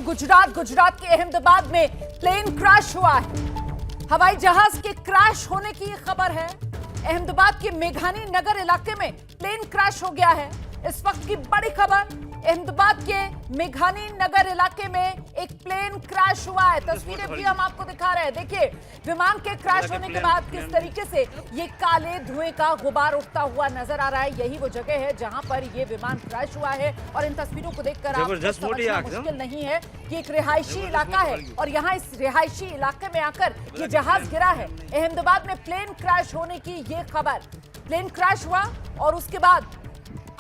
गुजरात के अहमदाबाद में plane crash हुआ है। हवाई जहाज के क्रैश होने की खबर है। अहमदाबाद के मेघानी नगर इलाके में प्लेन क्रैश हो गया है। इस वक्त की बड़ी खबर, अहमदाबाद के मेघानी नगर इलाके में एक प्लेन क्रैश हुआ है। तस्वीरें भी हम आपको दिखा रहे हैं। देखिए, विमान के क्रैश होने के बाद किस तरीके से ये काले धुएं का गुबार उठता हुआ नजर आ रहा है। यही वो जगह है जहां पर ये विमान क्रैश हुआ है और इन तस्वीरों को देखकर आपको समझना मुश्किल नहीं है कि एक रिहायशी इलाका है और यहाँ इस रिहायशी इलाके में आकर ये जहाज गिरा है। अहमदाबाद में प्लेन क्रैश होने की ये खबर, प्लेन क्रैश हुआ और उसके बाद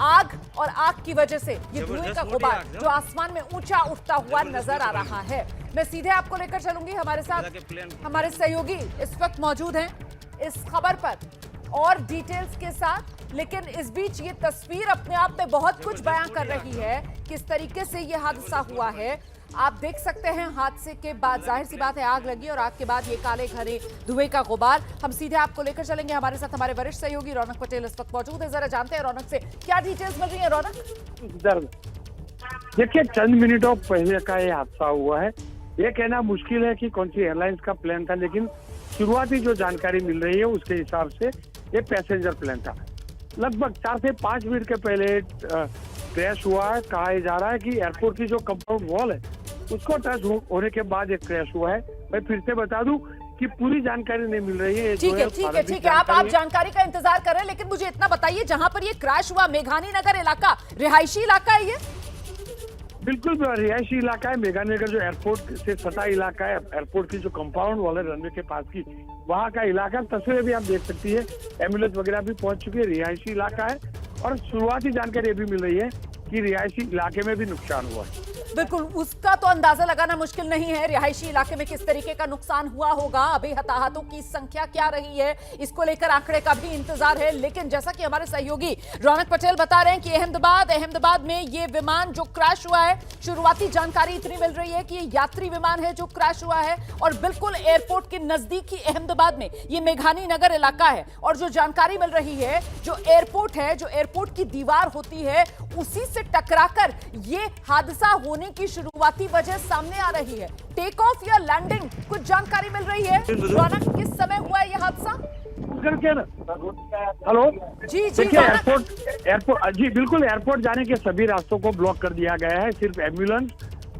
आग और आग की वजह से ये धुएं का गुबार जो आसमान में ऊंचा उठता हुआ नजर आ रहा है। मैं सीधे आपको लेकर चलूंगी, हमारे साथ हमारे सहयोगी इस वक्त मौजूद हैं इस खबर पर और डिटेल्स के साथ। लेकिन इस बीच ये तस्वीर अपने आप में बहुत कुछ बयां कर रही है, किस तरीके से ये हादसा हुआ है। आप देख सकते हैं हादसे के बाद जाहिर सी बात है आग लगी और आग के बाद ये काले घने धुएं का गुबार। हम सीधे आपको लेकर चलेंगे, हमारे साथ हमारे वरिष्ठ सहयोगी रौनक पटेल इस वक्त मौजूद है। जरा जानते हैं रौनक से क्या डिटेल्स मिल रही है। रौनक, देखिए, चंद मिनटों पहले का ये हादसा हुआ है। ये कहना मुश्किल है कि कौन सी एयरलाइंस का प्लेन था, लेकिन शुरुआती जो जानकारी मिल रही है उसके हिसाब से ये पैसेंजर प्लेन था। लगभग 4 से 5 मिनट के पहले क्रैश हुआ है। कहा जा रहा है कि एयरपोर्ट की जो कंपाउंड वॉल है उसको टच होने के बाद एक क्रैश हुआ है। मैं फिर से बता दूं कि पूरी जानकारी नहीं मिल रही है। ठीक है, आप जानकारी का इंतजार कर रहे हैं, लेकिन मुझे इतना बताइए, जहां पर ये क्रैश हुआ मेघानी नगर इलाका रिहायशी इलाका है ये? बिल्कुल रिहायशी इलाका है। मेघानी नगर जो एयरपोर्ट से सटा इलाका है, एयरपोर्ट की जो कंपाउंड वॉल है रनवे के पास की, वहाँ का इलाका। तस्वीरें भी आप देख सकती है, एम्बुलेंस वगैरह भी पहुंच चुकी है। रिहायशी इलाका है और शुरुआती जानकारी भी मिल रही है कि रिहायशी इलाके में भी नुकसान हुआ है। बिल्कुल, उसका तो अंदाजा लगाना मुश्किल नहीं है रिहायशी इलाके में किस तरीके का नुकसान हुआ होगा। अभी हताहतों की संख्या क्या रही है इसको लेकर आंकड़े का भी इंतजार है। लेकिन जैसा कि हमारे सहयोगी रौनक पटेल बता रहे हैं कि अहमदाबाद में ये विमान जो क्रैश हुआ है, शुरुआती जानकारी इतनी मिल रही है कि ये यात्री विमान है जो क्रैश हुआ है और बिल्कुल एयरपोर्ट के नजदीक ही अहमदाबाद में ये मेघानी नगर इलाका है। और जो जानकारी मिल रही है, जो एयरपोर्ट है, जो एयरपोर्ट की दीवार होती है, उसी से टकराकर ये हादसा होने की शुरुआती वजह सामने आ रही है। टेक ऑफ या लैंडिंग, कुछ जानकारी मिल रही है? रौनक, किस समय हुआ है यह हादसा? हेलो जी, देखिए, एयरपोर्ट जी बिल्कुल, एयरपोर्ट जाने के सभी रास्तों को ब्लॉक कर दिया गया है। सिर्फ एम्बुलेंस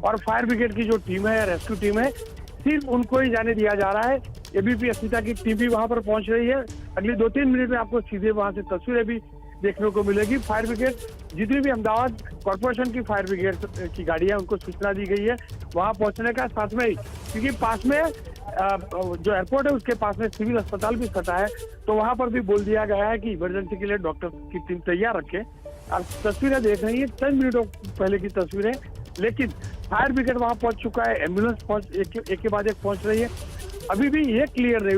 और फायर ब्रिगेड की जो टीम है, रेस्क्यू टीम है, सिर्फ उनको ही जाने दिया जा रहा है। एबीपी अस्मिता की टीम भी वहां पर पहुंच रही है। अगली 2-3 मिनट में आपको सीधे वहां से तस्वीरें भी देखने को मिलेगी। फायर ब्रिगेड, जितनी भी अहमदाबाद कॉर्पोरेशन की फायर ब्रिगेड की गाड़ी है, उनको सूचना दी गई है वहां पहुंचने का। साथ में ही क्योंकि पास में जो एयरपोर्ट है उसके पास में सिविल अस्पताल भी सटा है, तो वहां पर भी बोल दिया गया है कि इमरजेंसी के लिए डॉक्टर की टीम तैयार रखे। आप तस्वीरें देख रही है, चंद मिनटों पहले की तस्वीरें, लेकिन फायर ब्रिगेड वहां पहुंच चुका है। एम्बुलेंस एक के बाद एक पहुंच रही है। अभी भी ये क्लियर नहीं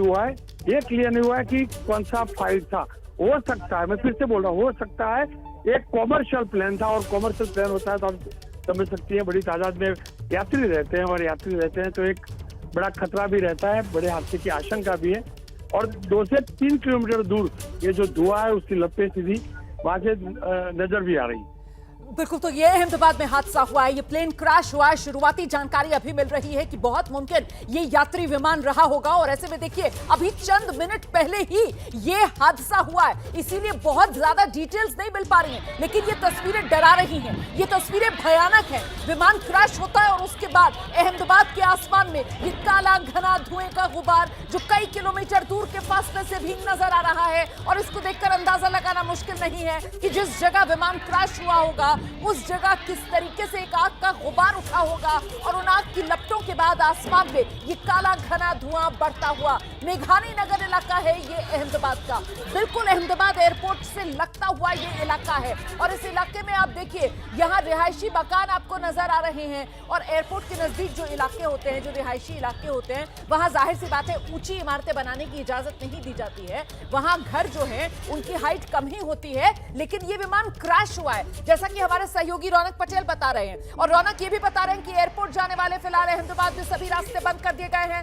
हुआ है कि कौन सा फाइल था। हो सकता है, मैं फिर से बोल रहा हूँ, हो सकता है एक कॉमर्शियल प्लेन था, और कॉमर्शियल प्लेन होता है तो आप समझ सकती हैं बड़ी तादाद में यात्री रहते हैं, और यात्री रहते हैं तो एक बड़ा खतरा भी रहता है, बड़े हादसे की आशंका भी है। और 2 से 3 किलोमीटर दूर ये जो धुआं है उसकी लपटें सीधी वहां से नजर भी आ रही है। बिल्कुल, तो ये अहमदाबाद में हादसा हुआ है, ये प्लेन क्रैश हुआ है। शुरुआती जानकारी अभी मिल रही है कि बहुत मुमकिन ये यात्री विमान रहा होगा और ऐसे में देखिए अभी चंद मिनट पहले ही ये हादसा हुआ है, इसीलिए बहुत ज्यादा डिटेल्स नहीं मिल पा रही हैं। लेकिन ये तस्वीरें डरा रही हैं, ये तस्वीरें भयानक हैं। विमान क्रैश होता है और उसके बाद अहमदाबाद के आसमान में ये काला घना धुएं का गुबार जो कई किलोमीटर दूर के फासले से भी नजर आ रहा है। और इसको देखकर अंदाजा लगाना मुश्किल नहीं है कि जिस जगह विमान क्रैश हुआ होगा उस जगह किस तरीके से एक आग का गुबार उठा होगा और उन आग की लपटों के बाद आसमान में ये काला घना धुआं बढ़ता हुआ। मेघानी नगर इलाका है ये अहमदाबाद का, बिल्कुल अहमदाबाद एयरपोर्ट से लगता हुआ ये इलाका है। और इस इलाके में आप देखिए, यहाँ रिहायशी मकान आपको नजर आ रहे हैं और एयरपोर्ट के नजदीक जो इलाके होते हैं, जो रिहायशी इलाके होते हैं, वहां जाहिर सी बात है ऊंची इमारतें बनाने की इजाजत नहीं दी जाती है। वहां घर जो है उनकी हाइट कम ही होती है। लेकिन ये विमान क्रैश हुआ है, जैसा कि हमारे सहयोगी रौनक पटेल बता रहे हैं। और रौनक ये भी बता रहे हैं कि एयरपोर्ट जाने वाले फिलहाल अहमदाबाद में सभी रास्ते बंद कर दिए गए हैं।